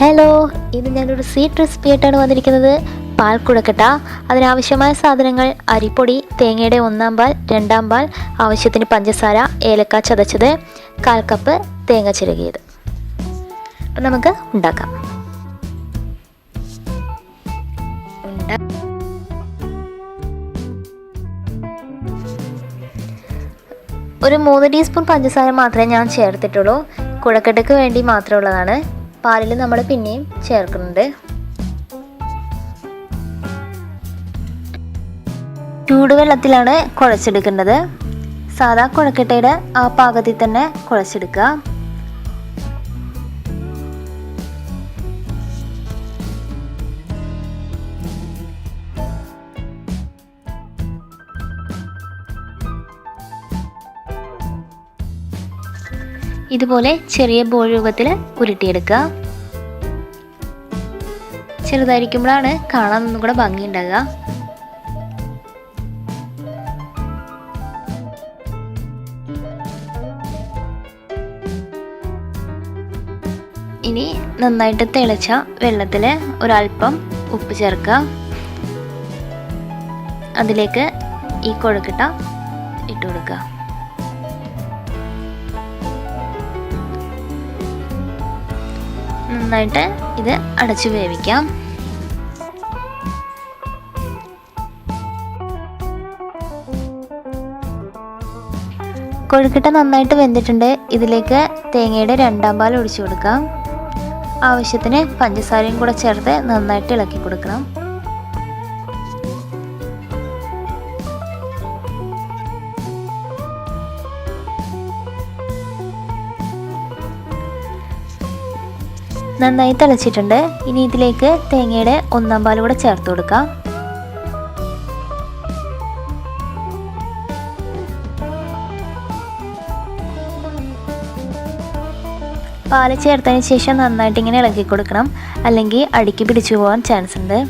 Hello, ഇന്ന് ഞാനൊരു sweet recipe ആയിട്ടാണ് വന്നിരിക്കുന്നത്. പാൽ കുഴക്കട്ട. അതിനാവശ്യമായ സാധനങ്ങൾ: അരിപ്പൊടി, തേങ്ങയുടെ 1/4 പാൽ, 2/2 പാൽ, ആവശ്യത്തിന് പഞ്ചസാര, ഏലക്ക ചതച്ചത്, 1/4 കപ്പ് തേങ്ങ ചിരകിയത്. അപ്പം നമുക്ക് ഉണ്ടാക്കാം. ഒരു 3 ടീസ്പൂൺ പഞ്ചസാര മാത്രമേ ഞാൻ ചേർത്തിട്ടുള്ളൂ. കുഴക്കട്ടയ്ക്ക് വേണ്ടി മാത്രമുള്ളതാണ്. പാലിൽ നമ്മൾ പിന്നെയും ചേർക്കുന്നുണ്ട്. ചൂടുവെള്ളത്തിലാണ് കുഴച്ചെടുക്കേണ്ടത്. സാധാ കുഴക്കട്ടയുടെ ആ പാകത്തിൽ തന്നെ കുഴച്ചെടുക്കുക. ഇതുപോലെ ചെറിയ ബോൾ രൂപത്തിൽ ഉരുട്ടിയെടുക്കുക. ചെറുതായിരിക്കുമ്പോഴാണ് കാണാൻ ഒന്നും കൂടെ ഭംഗിയുണ്ടാകുക. ഇനി നന്നായിട്ട് തിളച്ച വെള്ളത്തിൽ ഒരല്പം ഉപ്പ് ചേർക്കുക. അതിലേക്ക് ഈ കുഴക്കട്ട ഇട്ട് കൊടുക്കുക. നന്നായിട്ട് ഇത് അടച്ചു വേവിക്കാം. കൊഴുക്കട്ട നന്നായിട്ട് വെന്തിട്ടുണ്ട്. ഇതിലേക്ക് തേങ്ങയുടെ 2/2 പാൽ ഒഴിച്ചു കൊടുക്കാം. ആവശ്യത്തിന് പഞ്ചസാരയും കൂടെ ചേർത്ത് നന്നായിട്ട് ഇളക്കി കൊടുക്കണം. നന്നായി തിളച്ചിട്ടുണ്ട്. ഇനി ഇതിലേക്ക് തേങ്ങയുടെ 1/4 പാൽ കൂടെ ചേർത്ത് കൊടുക്കാം. പാല് ചേർത്തതിന് ശേഷം നന്നായിട്ട് ഇങ്ങനെ ഇളക്കി കൊടുക്കണം, അല്ലെങ്കിൽ അടിക്ക് പിടിച്ചു പോകാൻ ചാൻസ് ഉണ്ട്.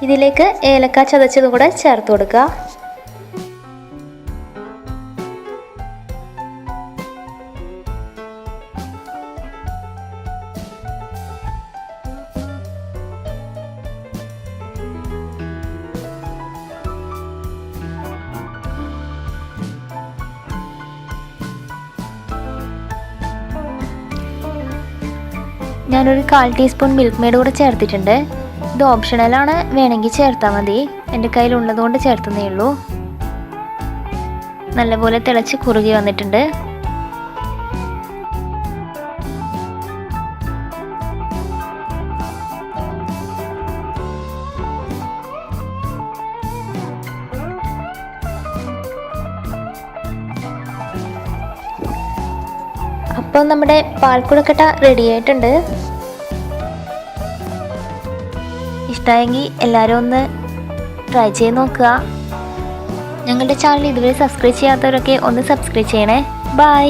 ഇതിലേക്ക് ഏലക്ക ചതച്ചതും കൂടെ ചേർത്ത് കൊടുക്കുക. ഞാനൊരു 1/4 ടീസ്പൂൺ മിൽക്ക് മെയ്ഡ് കൂടെ ചേർത്തിട്ടുണ്ട്. ഇത് ഓപ്ഷണലാണ്, വേണമെങ്കിൽ ചേർത്താൽ മതി. എൻ്റെ കയ്യിലുള്ളതുകൊണ്ട് ചേർത്തതേ ഉള്ളൂ. നല്ലപോലെ തിളച്ച് കുറുകി വന്നിട്ടുണ്ട്. അപ്പോൾ നമ്മുടെ പാൽക്കുഴക്കട്ട റെഡി ആയിട്ടുണ്ട്. ഇഷ്ടമായെങ്കിൽ എല്ലാവരും ഒന്ന് ട്രൈ ചെയ്ത് നോക്കുക. ഞങ്ങളുടെ ചാനൽ ഇതുവരെ സബ്സ്ക്രൈബ് ചെയ്യാത്തവരൊക്കെ ഒന്ന് സബ്സ്ക്രൈബ് ചെയ്യണേ. ബൈ.